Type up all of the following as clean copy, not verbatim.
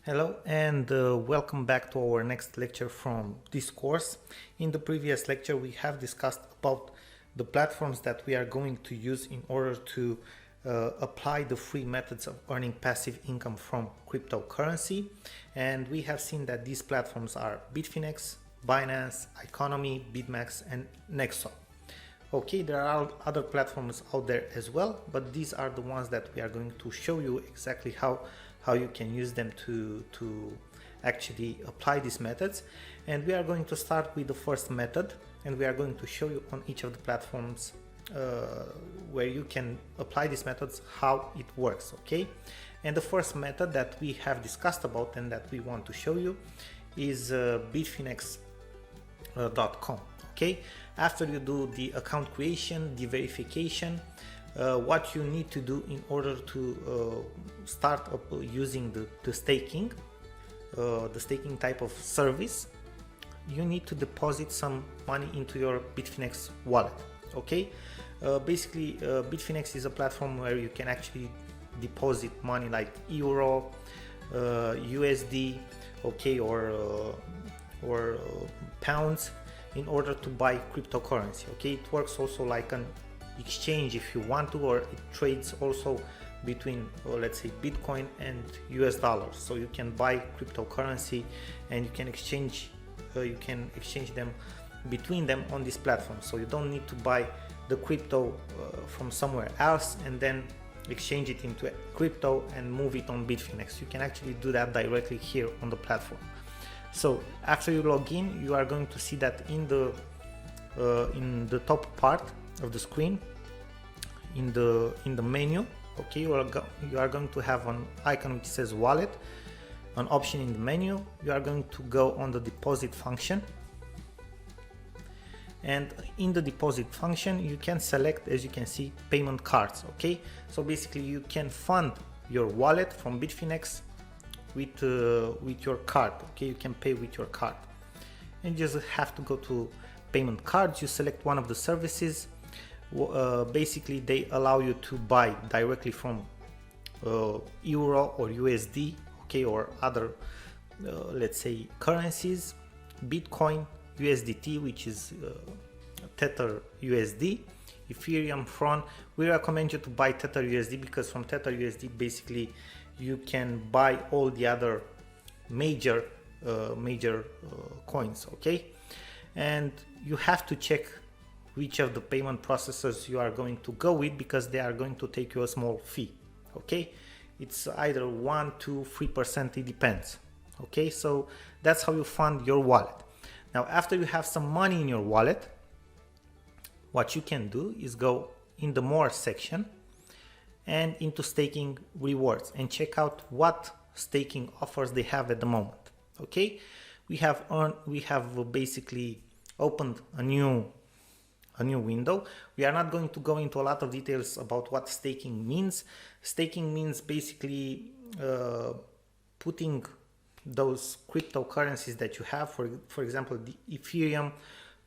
Hello and welcome back to our next lecture from this course. In the previous lecture we have discussed about the platforms that we are going to use in order to apply the free methods of earning passive income from cryptocurrency, and we have seen that these platforms are Bitfinex, Binance, Economy, BitMax and Nexo. Okay, there are other platforms out there as well, but these are the ones that we are going to show you exactly how you can use them to actually apply these methods. And we are going to start with the first method, and we are going to show you on each of the platforms where you can apply these methods, how it works. Okay, and the first method that we have discussed about and that we want to show you is bitfinex.com. Okay, after you do the account creation, the verification, what you need to do in order to start up using the staking type of service, you need to deposit some money into your Bitfinex wallet. Okay, basically Bitfinex is a platform where you can actually deposit money like euro, USD, okay, or pounds in order to buy cryptocurrency. Okay, it works also like an exchange if you want to, or it trades also between let's say Bitcoin and US dollars, so you can buy cryptocurrency and you can exchange them between them on this platform. So you don't need to buy the crypto from somewhere else and then exchange it into crypto and move it on Bitfinex. You can actually do that directly here on the platform. So after you log in, you are going to see that in the top part of the screen, in the menu, okay, you are going to have an icon which says wallet, an option in the menu. You are going to go on the deposit function, and in the deposit function you can select, as you can see, payment cards. Okay, so basically you can fund your wallet from Bitfinex with your card. Okay, you can pay with your card, and you just have to go to payment cards. You select one of the services. Basically they allow you to buy directly from euro or USD, okay, or other let's say currencies, Bitcoin, USDT, which is Tether USD, Ethereum, Tron. We recommend you to buy Tether USD because from Tether USD basically you can buy all the other major coins. Okay, and you have to check which of the payment processors you are going to go with, because they are going to take you a small fee. Okay, it's either 1, 2, 3%, it depends. Okay, so that's how you fund your wallet. Now after you have some money in your wallet, what you can do is go in the more section and into staking rewards and check out what staking offers they have at the moment. Okay, we have basically opened a new window. We are not going to go into a lot of details about what staking means. Staking means basically putting those cryptocurrencies that you have, for example the Ethereum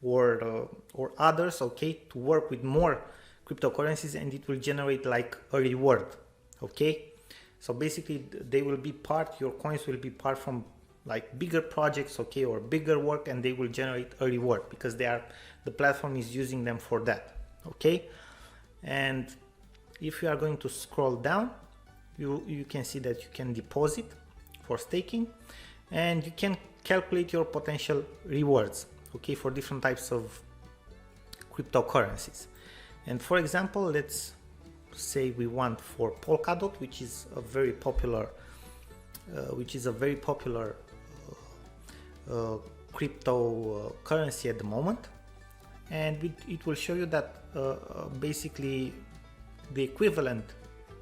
or others, okay, to work with more cryptocurrencies, and it will generate like a reward. Okay, so basically your coins will be part from like bigger projects, okay, or bigger work, and they will generate a reward because the platform is using them for that. Okay, and if you are going to scroll down, you can see that you can deposit for staking, and you can calculate your potential rewards, okay, for different types of cryptocurrencies. And for example, let's say we want for Polkadot, which is a very popular cryptocurrency at the moment, and it will show you that basically the equivalent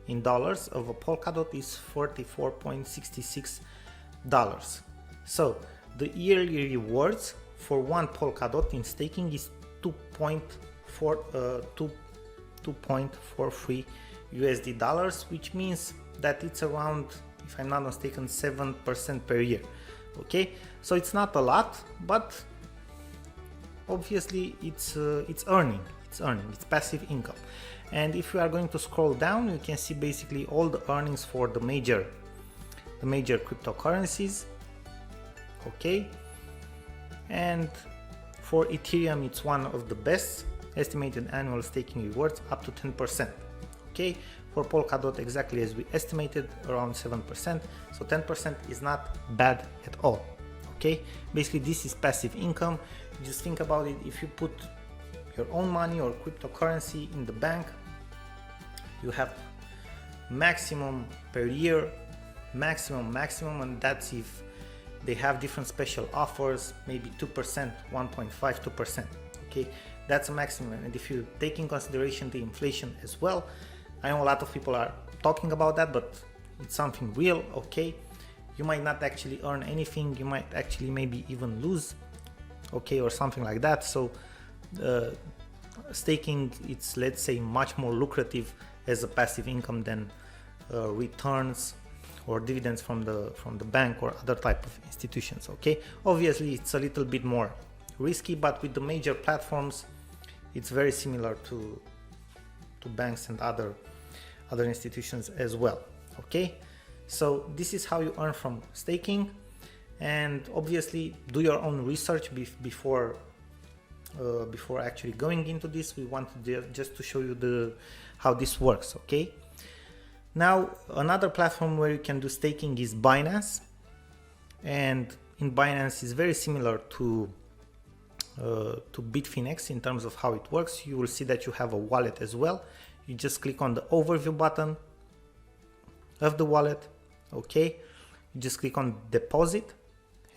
in dollars of a Polkadot is $44.66. So the yearly rewards for one Polkadot in staking is 2.43 USD dollars, which means that it's around, if I'm not mistaken, 7% per year. Okay, so it's not a lot, but obviously it's earning, it's passive income. And if you are going to scroll down, you can see basically all the earnings for the major the major cryptocurrencies. Okay, and for Ethereum it's one of the best, estimated annual staking rewards up to 10%. Okay, for Polkadot exactly as we estimated, around 7%, so 10% is not bad at all. Okay, basically this is passive income. Just think about it, if you put your own money or cryptocurrency in the bank, you have maximum per year, maximum, and that's if they have different special offers, maybe 2%, 1.5, 2%. Okay, that's a maximum. And if you take in consideration the inflation as well, I know a lot of people are talking about that, but it's something real. Okay, you might not actually earn anything, you might actually maybe even lose, okay, or something like that. So staking, it's, let's say, much more lucrative as a passive income than returns or dividends from the bank or other type of institutions. Okay, obviously it's a little bit more risky, but with the major platforms it's very similar to banks and other institutions as well. Okay, so this is how you earn from staking, and obviously do your own research before actually going into this. We wanted just to show you how this works. Okay, now another platform where you can do staking is Binance, and in Binance is very similar to Bitfinex in terms of how it works. You will see that you have a wallet as well. You just click on the overview button of the wallet. Okay, you just click on deposit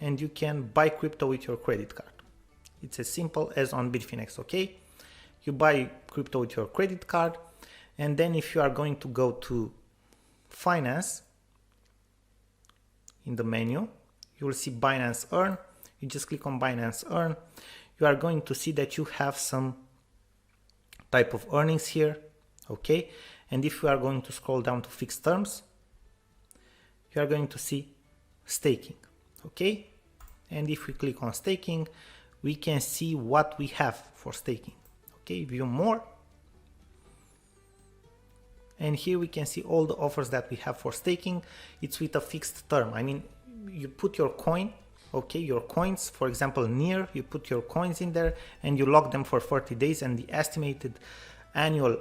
and you can buy crypto with your credit card. It's as simple as on Bitfinex. Okay, you buy crypto with your credit card, and then if you are going to go to finance, in the menu you will see Binance Earn. You just click on Binance Earn. You are going to see that you have some type of earnings here. Okay, and if you are going to scroll down to fixed terms, you are going to see staking. Okay, and if we click on staking, we can see what we have for staking. Okay, view more, and here we can see all the offers that we have for staking. It's with a fixed term. I mean, you put your coin, okay, your coins, for example near, you put your coins in there and you lock them for 30 days, and the estimated annual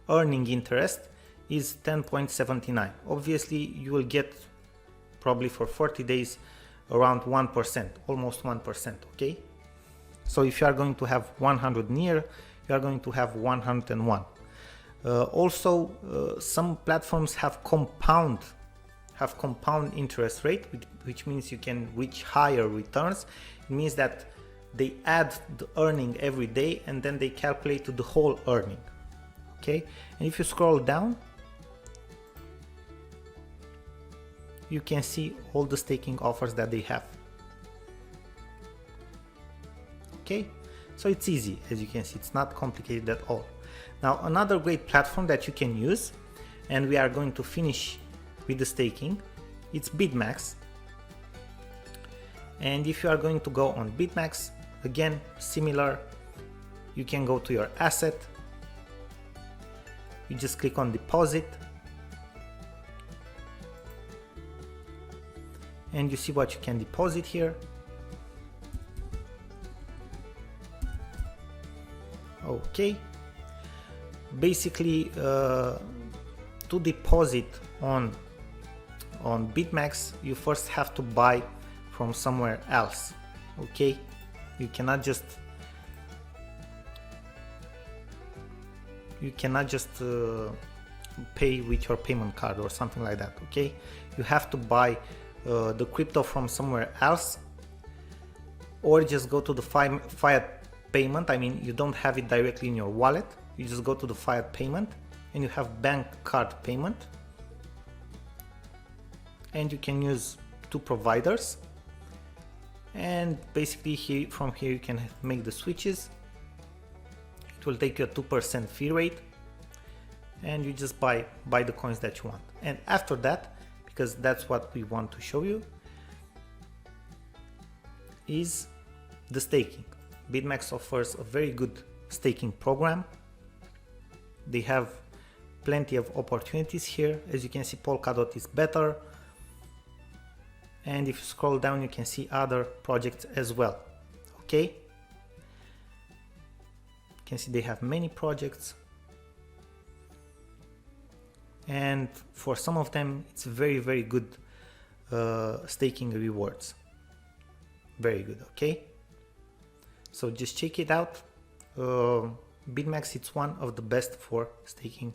earning interest is 10.79. obviously you will get probably for 40 days around 1%, almost 1%. Okay, so if you are going to have 100 near, you are going to have 101. Also some platforms have compound interest rate, which means you can reach higher returns. It means that they add the earning every day and then they calculate to the whole earning. Okay, and if you scroll down, you can see all the staking offers that they have. Okay, so it's easy, as you can see, it's not complicated at all. Now another great platform that you can use, and we are going to finish with the staking, it's BitMax. And if you are going to go on BitMax, again similar, you can go to your asset, you just click on deposit, and you see what you can deposit here. Okay, basically to deposit on BitMax, you first have to buy from somewhere else. Okay, you cannot just pay with your payment card or something like that. Okay, you have to buy the crypto from somewhere else, or just go to the fiat payment. I mean, you don't have it directly in your wallet, you just go to the fiat payment and you have bank card payment, and you can use two providers, and basically from here you can make the switches. It will take you a 2% fee rate, and you just buy the coins that you want. And after that, because that's what we want to show you, is the staking. BitMax offers a very good staking program. They have plenty of opportunities here. As you can see, Polkadot is better. and if you scroll down you can see other projects as well. Okay, you can see they have many projects, and for some of them it's very good staking rewards. Very good. Okay, so just check it out. BitMEX, it's one of the best for staking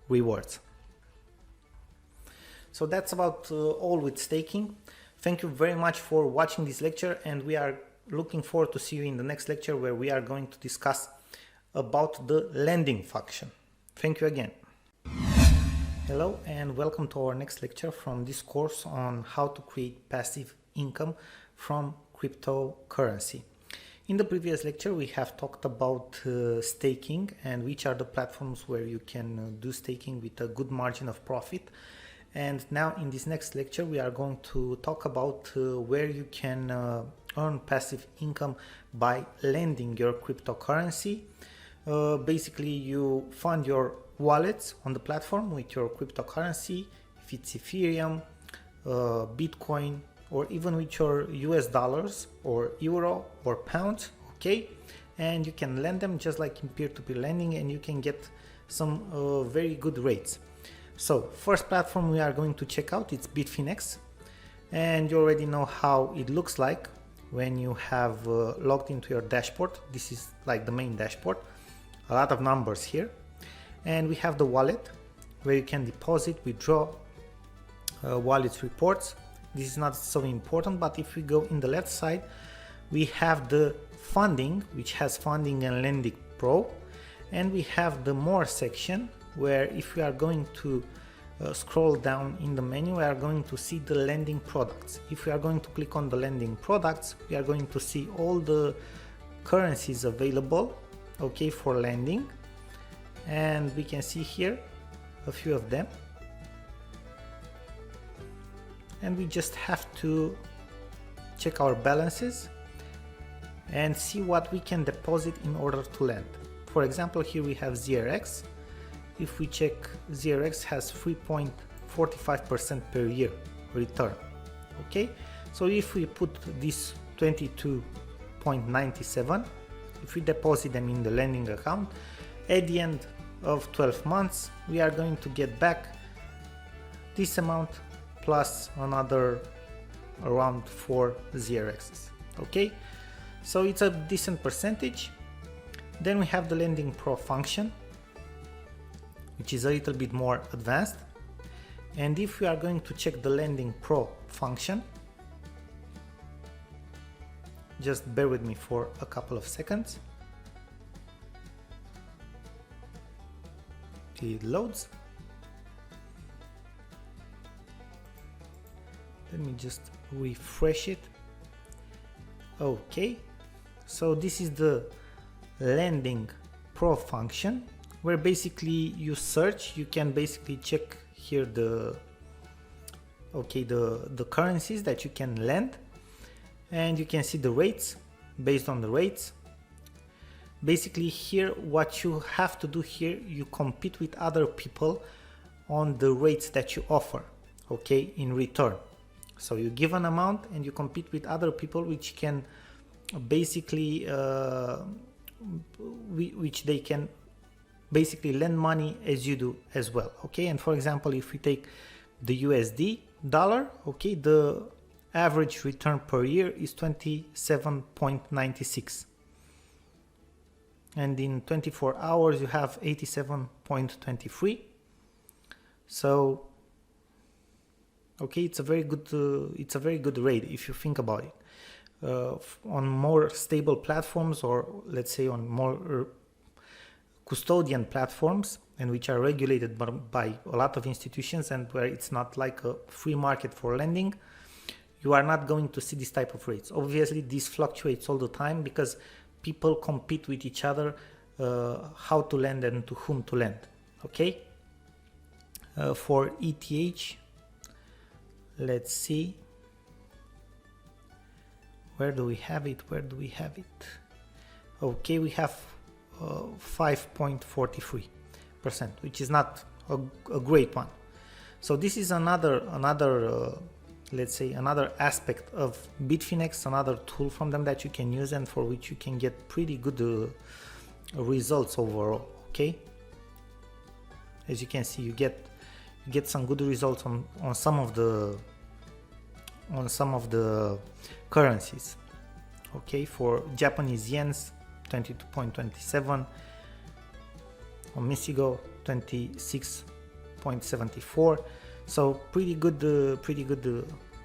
rewards. So that's about all with staking. Thank you very much for watching this lecture, and we are looking forward to see you in the next lecture, where we are going to discuss about the lending function. Thank you again. Hello and welcome to our next lecture from this course on how to create passive income from cryptocurrency. In the previous lecture we have talked about staking and which are the platforms where you can do staking with a good margin of profit. And now in this next lecture we are going to talk about where you can earn passive income by lending your cryptocurrency. Basically you fund your wallets on the platform with your cryptocurrency, if it's Ethereum, Bitcoin, or even with your US dollars or euro or pounds. Okay, and you can lend them just like in peer-to-peer lending, and you can get some very good rates. So first platform we are going to check out, it's Bitfinex, and you already know how it looks like when you have logged into your dashboard. This is like the main dashboard, a lot of numbers here, and we have the wallet where you can deposit, withdraw, wallet reports. This is not so important, but if we go in the left side we have the funding, which has funding and lending pro, and we have the more section where if we are going to scroll down in the menu we are going to see the lending products. If we are going to click on the lending products we are going to see all the currencies available, okay, for lending, and we can see here a few of them, and we just have to check our balances and see what we can deposit in order to lend. For example, here we have ZRX. If we check, ZRX has 3.45% per year return. Okay, so if we put this 22.97, if we deposit them in the lending account, at the end of 12 months we are going to get back this amount plus another around 4 ZRXs. Okay, so it's a decent percentage. Then we have the lending pro function, which is a little bit more advanced, and if we are going to check the lending pro function, just bear with me for a couple of seconds till it loads. Let me just refresh it. Okay, so this is the lending pro function, where basically you search, you can basically check here the currencies that you can lend, and you can see the rates. Based on the rates, basically here what you have to do here, you compete with other people on the rates that you offer, okay, in return. So you give an amount and you compete with other people which can basically which they can basically lend money as you do as well. Okay, and for example, if we take the USD dollar, okay, the average return per year is 27.96, and in 24 hours you have 87.23. So okay, it's a very good rate if you think about it. On more stable platforms, or let's say on more custodian platforms, and which are regulated by a lot of institutions, and where it's not like a free market for lending, you are not going to see this type of rates. Obviously this fluctuates all the time because people compete with each other how to lend and to whom to lend. Okay, for ETH, let's see, where do we have it? Okay, we have 5.43%, which is not a great one. So this is another let's say, another aspect of Bitfinex, another tool from them that you can use and for which you can get pretty good results overall. Okay, as you can see, you get some good results on some of the currencies. Okay, for Japanese yens 22.27, on Misigo 26.74, so pretty good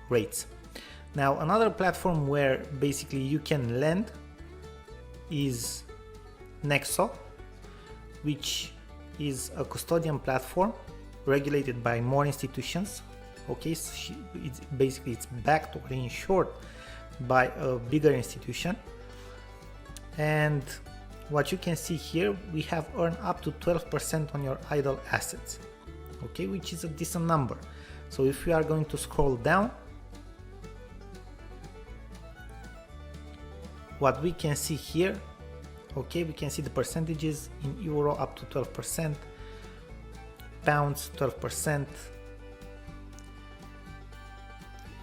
rates. Now another platform where basically you can lend is Nexo, which is a custodian platform regulated by more institutions. Okay, so it's backed or insured by a bigger institution, and what you can see here, we have earned up to 12% on your idle assets. Okay, which is a decent number. So if we are going to scroll down, what we can see here, okay, we can see the percentages in euro up to 12%, pounds 12%,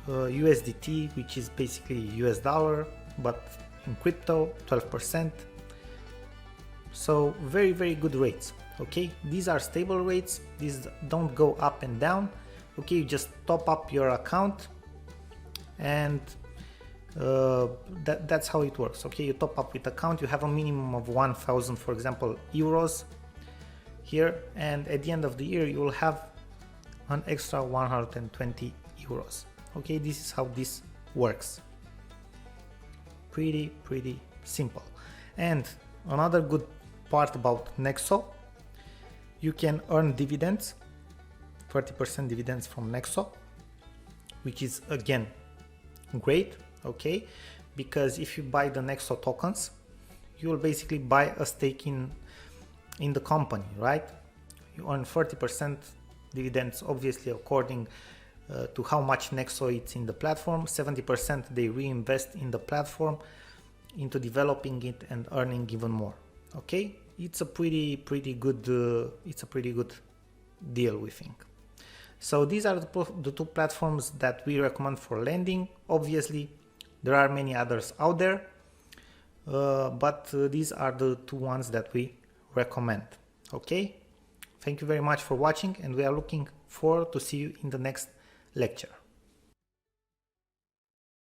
USDT, which is basically US dollar but in crypto, 12%. So very good rates. Okay, these are stable rates, these don't go up and down. Okay, you just top up your account and that's how it works. Okay, you top up with account, you have a minimum of 1,000, for example, euros here, and at the end of the year you will have an extra 120 euros. Okay, this is how this works. Pretty simple. And another good part about Nexo, you can earn dividends, 30% dividends from Nexo, which is again great. Okay, because if you buy the Nexo tokens, you will basically buy a stake in the company, right? You earn 30% dividends, obviously according to how much Nexo is in the platform. 70% they reinvest in the platform, into developing it and earning even more. Okay, it's a pretty good deal, we think. So these are the two platforms that we recommend for lending. Obviously there are many others out there, but these are the two ones that we recommend. Okay, thank you very much for watching, and we are looking forward to see you in the next lecture.